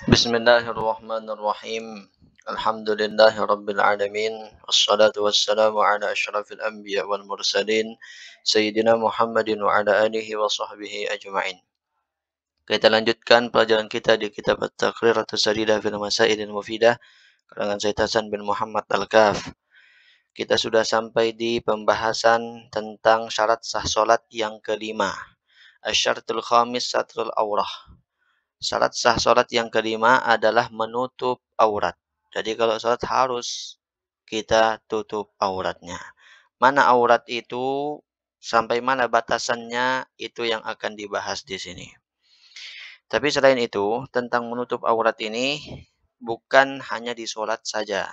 Bismillahirrahmanirrahim. Alhamdulillahi rabbil alamin. Wassalatu wassalamu ala asyrafil anbiya wal mursalin Sayyidina Muhammadin wa ala alihi wa sahbihi ajma'in. Kita lanjutkan pelajaran kita di kitab At-Taqriratus Sadidah fil Masailil Mufidah karangan Sayyid Hasan bin Muhammad Al-Kaf. Kita sudah sampai di pembahasan tentang syarat sah salat yang kelima. Asyaratul khamis satrul aurah. Syarat sah salat yang kelima adalah menutup aurat. Jadi kalau salat harus kita tutup auratnya. Mana aurat itu, sampai mana batasannya, itu yang akan dibahas di sini. Tapi selain itu, tentang menutup aurat ini bukan hanya di salat saja,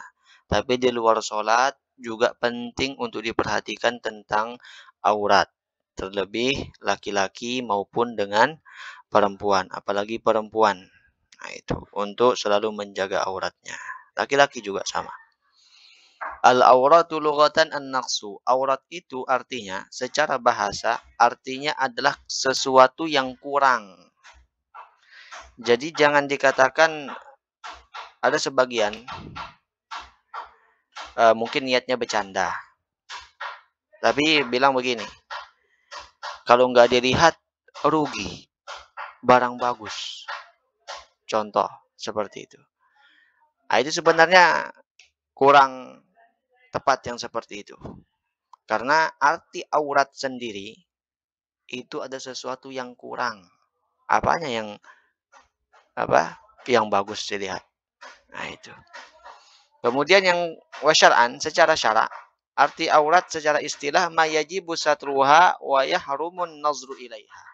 tapi di luar salat juga penting untuk diperhatikan tentang aurat, terlebih laki-laki maupun dengan perempuan, apalagi perempuan. Nah, itu untuk selalu menjaga auratnya. Laki-laki juga sama. Al-auratu lughatan an-naqsu. Aurat itu artinya, secara bahasa, artinya adalah sesuatu yang kurang. Jadi jangan dikatakan, ada sebagian mungkin niatnya bercanda, tapi bilang begini, kalau nggak dilihat rugi, barang bagus. Contoh seperti itu. Nah, itu sebenarnya kurang tepat yang seperti itu. Karena arti aurat sendiri itu ada sesuatu yang kurang. Apanya yang yang bagus dilihat. Nah, itu. Kemudian yang wasyar'an secara syara, arti aurat secara istilah mayajibu satruha wa yahrumun nazru ilaiha.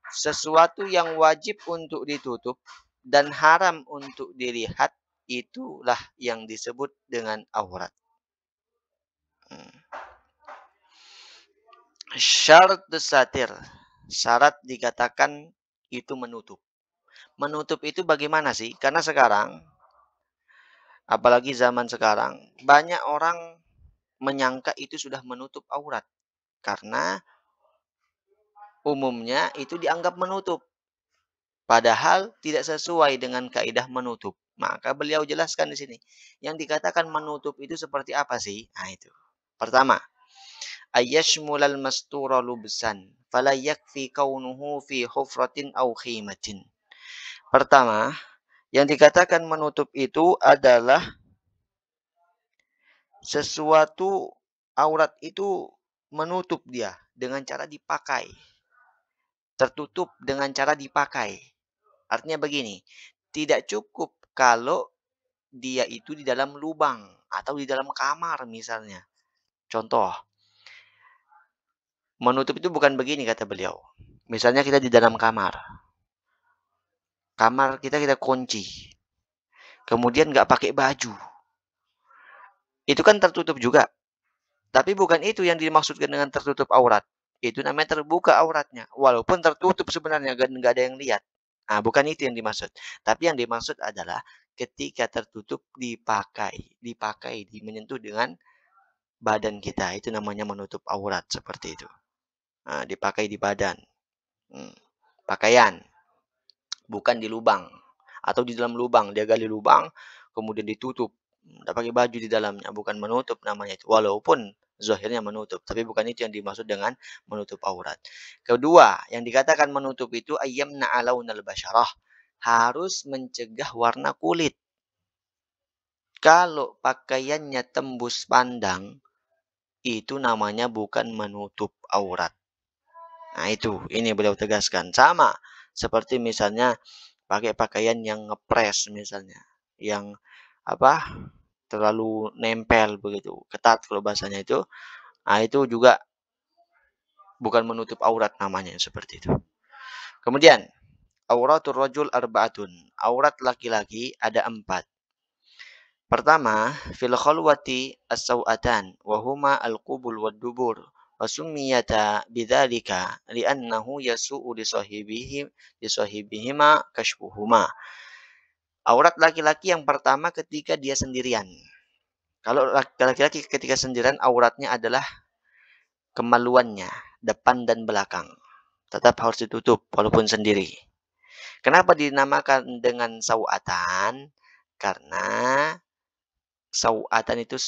Sesuatu yang wajib untuk ditutup dan haram untuk dilihat, itulah yang disebut dengan aurat. Syarat satir, syarat dikatakan itu menutup. Menutup itu bagaimana sih? Karena sekarang, apalagi zaman sekarang, banyak orang menyangka itu sudah menutup aurat. Karena umumnya itu dianggap menutup. Padahal tidak sesuai dengan kaidah menutup. Maka beliau jelaskan di sini. Yang dikatakan menutup itu seperti apa sih? Nah, itu. Pertama, ayyashmulal mastura lubsan fala yakfi kaunuhu fi hufratin aw khimatin. Pertama, yang dikatakan menutup itu adalah sesuatu, aurat itu menutup dia dengan cara dipakai. Tertutup dengan cara dipakai. Artinya begini, tidak cukup kalau dia itu di dalam lubang atau di dalam kamar misalnya. Contoh, menutup itu bukan begini kata beliau. Misalnya kita di dalam kamar. Kamar kita kunci. Kemudian nggak pakai baju. Itu kan tertutup juga. Tapi bukan itu yang dimaksudkan dengan tertutup aurat. Itu namanya terbuka auratnya. Walaupun tertutup sebenarnya, nggak ada yang lihat. Nah, bukan itu yang dimaksud. Tapi yang dimaksud adalah ketika tertutup dipakai, menyentuh dengan badan kita. Itu namanya menutup aurat seperti itu. Nah, dipakai di badan. Pakaian. Bukan di lubang. Atau di dalam lubang. Dia gali lubang, kemudian ditutup. Tidak pakai baju di dalamnya. Bukan menutup namanya itu. Walaupun zahirnya menutup. Tapi bukan itu yang dimaksud dengan menutup aurat. Kedua, yang dikatakan menutup itu ayyamna alaunal basyarah. Harus mencegah warna kulit. Kalau pakaiannya tembus pandang, itu namanya bukan menutup aurat. Nah, itu. Ini beliau tegaskan. Sama seperti misalnya pakai pakaian yang ngepres misalnya. Yang terlalu nempel begitu. Ketat kalau bahasanya itu. Nah, itu juga bukan menutup aurat namanya seperti itu. Kemudian, auratul rajul arba'atun. Aurat laki-laki ada 4. Pertama, fil khalwati as-sawatan wa huma al-qubul wad dubur. Wa summiyata bidzalika li'annahu yasu'u li sahibihima kashfuhuma. Aurat laki-laki yang pertama ketika dia sendirian. Kalau laki-laki ketika sendirian, auratnya adalah kemaluannya, depan dan belakang. Tetap harus ditutup walaupun sendiri. Kenapa dinamakan dengan sawatan? Karena sawatan itu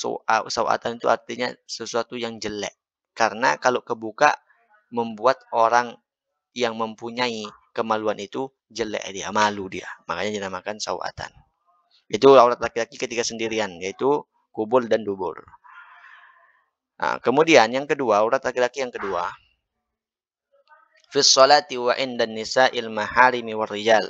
artinya sesuatu yang jelek. Karena kalau kebuka membuat orang yang mempunyai kemaluan itu jelek dia, malu dia. Makanya dinamakan sawatan. Itu aurat laki-laki ketika sendirian, yaitu kubul dan dubur. Nah, kemudian yang kedua, aurat laki-laki yang kedua, fis sholati wa indan nisa'il maharimi war rijal.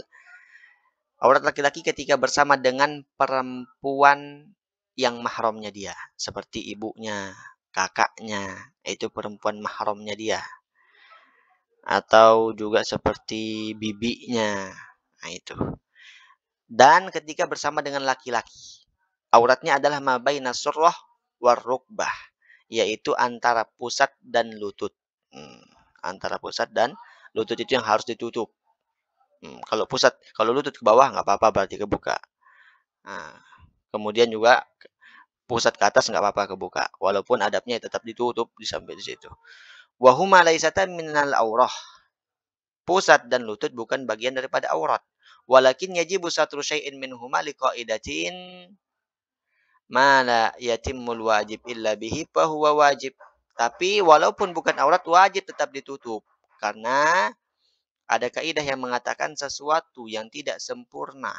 Aurat laki-laki ketika bersama dengan perempuan yang mahramnya dia, seperti ibunya, kakaknya, itu perempuan mahramnya dia. Atau juga seperti bibinya. Nah, itu. Dan ketika bersama dengan laki-laki, auratnya adalah ma baina surrah war rukbah, yaitu antara pusat dan lutut. Antara pusat dan lutut itu yang harus ditutup. Kalau lutut ke bawah nggak apa-apa berarti kebuka. Nah, kemudian juga pusat ke atas nggak apa-apa kebuka, walaupun adabnya tetap ditutup di sampai di situ. Wahuma laisatan minal aurah. Pusat dan lutut bukan bagian daripada aurat. Walakin yajibu satru syai'in minhuma liqaidatin ma la yatimul wajib illa bihi fa huwa wajib. Tapi walaupun bukan aurat wajib tetap ditutup. Karena ada kaidah yang mengatakan sesuatu yang tidak sempurna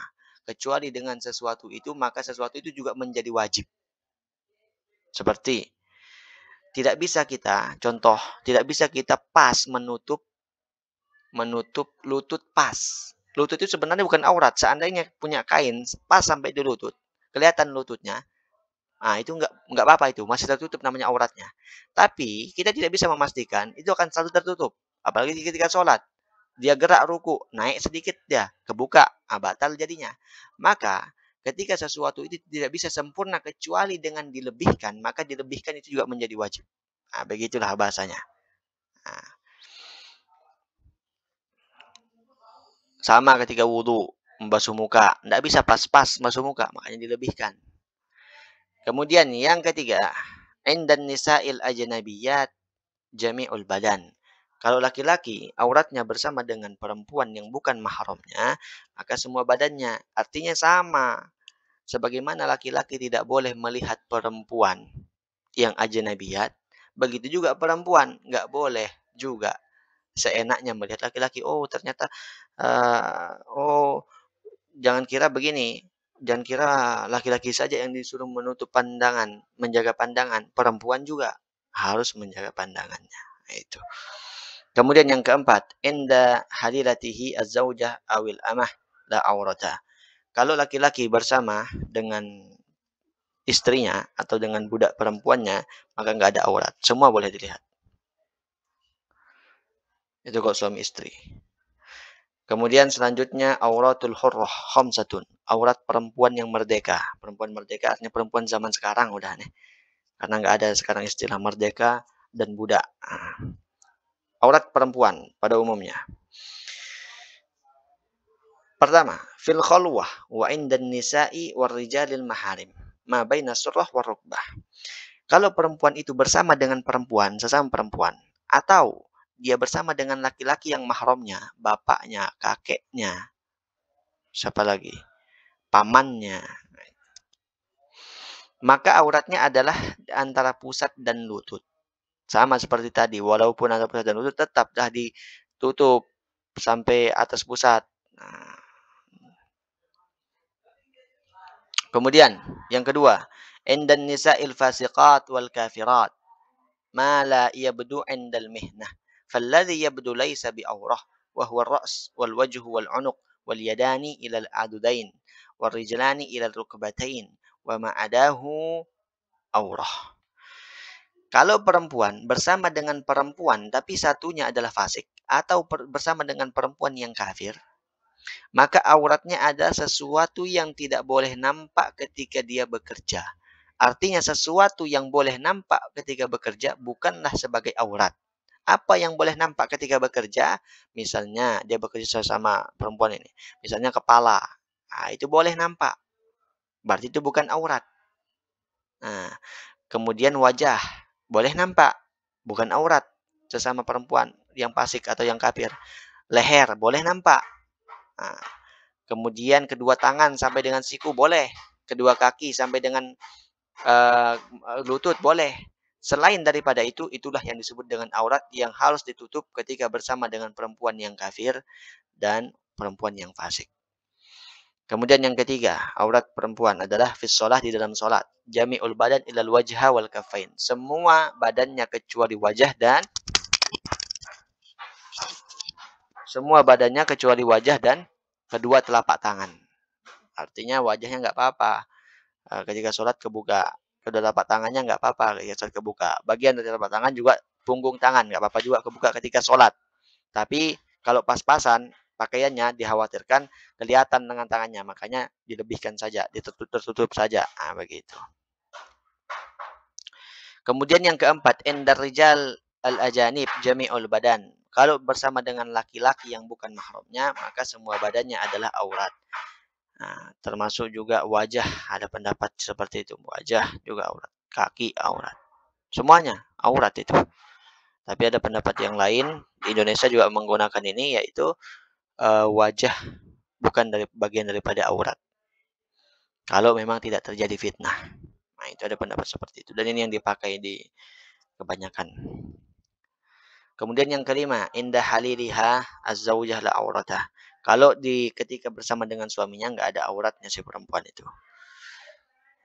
kecuali dengan sesuatu itu, maka sesuatu itu juga menjadi wajib. Seperti tidak bisa kita pas menutup lutut pas. Lutut itu sebenarnya bukan aurat. Seandainya punya kain pas sampai di lutut, kelihatan lututnya, nah itu nggak apa-apa, itu masih tertutup, namanya auratnya. Tapi kita tidak bisa memastikan itu akan selalu tertutup. Apalagi ketika sholat. Dia gerak ruku, naik sedikit dia, kebuka, batal jadinya. Maka ketika sesuatu itu tidak bisa sempurna kecuali dengan dilebihkan, maka dilebihkan itu juga menjadi wajib. Nah, begitulah bahasanya. Nah, sama ketika wudhu, membasuh muka, tidak bisa pas-pas basuh muka, makanya dilebihkan. Kemudian yang ketiga, indan nisa'il ajnabiyat jami'ul badan. Kalau laki-laki auratnya bersama dengan perempuan yang bukan mahramnya, maka semua badannya artinya sama. Sebagaimana laki-laki tidak boleh melihat perempuan yang ajnabiyat, begitu juga perempuan nggak boleh juga seenaknya melihat laki-laki. Oh ternyata, jangan kira begini, jangan kira laki-laki saja yang disuruh menutup pandangan, menjaga pandangan, perempuan juga harus menjaga pandangannya. Itu. Kemudian yang keempat, inda hadiratihi az-zaujah awil amah la aurata. Kalau laki-laki bersama dengan istrinya atau dengan budak perempuannya, maka nggak ada aurat. Semua boleh dilihat. Itu kalau suami istri. Kemudian selanjutnya auratul hurrah khamsatun. Aurat perempuan yang merdeka. Perempuan merdeka artinya perempuan zaman sekarang udah nih. Karena nggak ada sekarang istilah merdeka dan budak. Aurat perempuan pada umumnya. Pertama, fil khalwah wa indan nisa'i war rijalil maharim. Ma baina surrah war rukbah. Kalau perempuan itu bersama dengan perempuan, sesama perempuan, atau dia bersama dengan laki-laki yang mahramnya, bapaknya, kakeknya, siapa lagi? Pamannya. Maka auratnya adalah antara pusat dan lutut. Sama seperti tadi, walaupun antara pusat dan lutut tetap dah ditutup sampai atas pusat. Nah. Kemudian yang kedua, indan nisa'il fasiqat wal kafirat ma la yabdu indal mihnah falladhi yabdu laysa bi awrah wa huwa ar-ra's wal wajhu wal 'unuq wal yadani ila al-adudain wal rijlani ila al-rukbatain wa ma adahu awrah. Kalau perempuan bersama dengan perempuan tapi satunya adalah fasik atau bersama dengan perempuan yang kafir, maka auratnya ada sesuatu yang tidak boleh nampak ketika dia bekerja. Artinya sesuatu yang boleh nampak ketika bekerja bukanlah sebagai aurat. Apa yang boleh nampak ketika bekerja? Misalnya dia bekerja sama perempuan ini. Misalnya kepala. Nah, itu boleh nampak. Berarti itu bukan aurat. Nah, kemudian wajah. Boleh nampak. Bukan aurat. Sesama perempuan yang fasik atau yang kafir. Leher boleh nampak. Nah, kemudian kedua tangan sampai dengan siku boleh, kedua kaki sampai dengan eee, lutut boleh. Selain daripada itu, itulah yang disebut dengan aurat yang harus ditutup ketika bersama dengan perempuan yang kafir dan perempuan yang fasik. Kemudian yang ketiga, aurat perempuan adalah fis shalah di dalam salat. Jami'ul badan ilal wajha wal kaffain. Semua badannya kecuali wajah dan kedua telapak tangan. Artinya wajahnya nggak apa-apa. Ketika sholat kebuka. Kedua telapak tangannya nggak apa-apa ketika sholat kebuka. Bagian dari telapak tangan juga punggung tangan nggak apa-apa juga kebuka ketika sholat. Tapi kalau pas-pasan pakaiannya dikhawatirkan kelihatan dengan tangannya, makanya dilebihkan saja, tertutup saja. Begitu. Kemudian yang keempat, endar rijal al-ajanib jami'ul badan. Kalau bersama dengan laki-laki yang bukan mahramnya, maka semua badannya adalah aurat. Nah, termasuk juga wajah, ada pendapat seperti itu. Wajah juga aurat, kaki aurat. Semuanya aurat itu. Tapi ada pendapat yang lain, di Indonesia juga menggunakan ini, yaitu wajah bukan dari bagian daripada aurat. Kalau memang tidak terjadi fitnah. Nah, itu ada pendapat seperti itu. Dan ini yang dipakai di kebanyakan. Kemudian yang kelima, indah haliliha az-zawjah la auratah. Kalau ketika bersama dengan suaminya nggak ada auratnya si perempuan itu.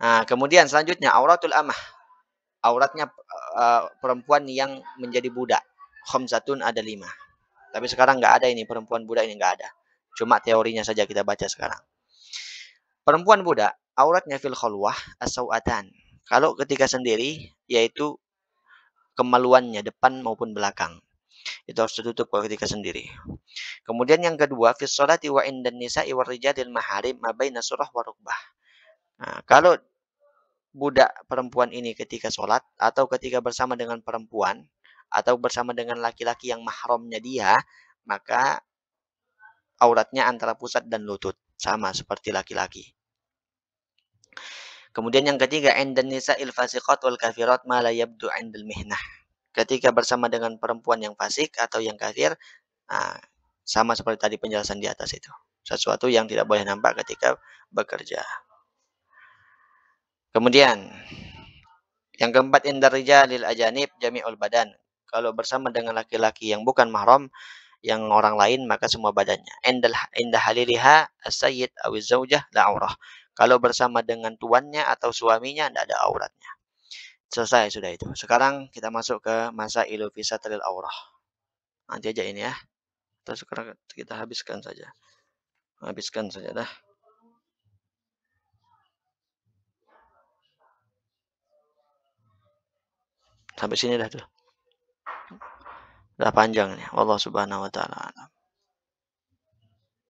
Nah, kemudian selanjutnya auratul amah. Auratnya perempuan yang menjadi budak. Khamsatun ada 5. Tapi sekarang nggak ada ini perempuan budak ini nggak ada. Cuma teorinya saja kita baca sekarang. Perempuan budak auratnya fil khalwah as-sawatan. Kalau ketika sendiri yaitu kemaluannya depan maupun belakang. Itu harus ditutup kalau ketika sendiri. Kemudian yang kedua, fis sholati wa indan nisa'i war rijalil maharim ma baina surah wa rukbah. Nah, kalau budak perempuan ini ketika sholat atau ketika bersama dengan perempuan atau bersama dengan laki-laki yang mahramnya dia, maka auratnya antara pusat dan lutut, sama seperti laki-laki. Kemudian yang ketiga, indan nisa'il fasiqat wal kafirat ma la yabdu 'indal mihnah. Ketika bersama dengan perempuan yang fasik atau yang kafir, nah, sama seperti tadi penjelasan di atas itu. Sesuatu yang tidak boleh nampak ketika bekerja. Kemudian, yang keempat, indar rijalil ajanib jami'ul badan. Kalau bersama dengan laki-laki yang bukan mahram, yang orang lain, maka semua badannya. Indah haliliha as-sayyid awiz zawjah la aurah. Kalau bersama dengan tuannya atau suaminya, tidak ada auratnya. Selesai sudah itu. Sekarang kita masuk ke masa ilu fisatril aurah. Nanti aja ini ya. Terus sekarang kita habiskan saja. Habiskan saja dah. Sampai sini dah tuh. Udah panjang nih. Allah Subhanahu wa taala.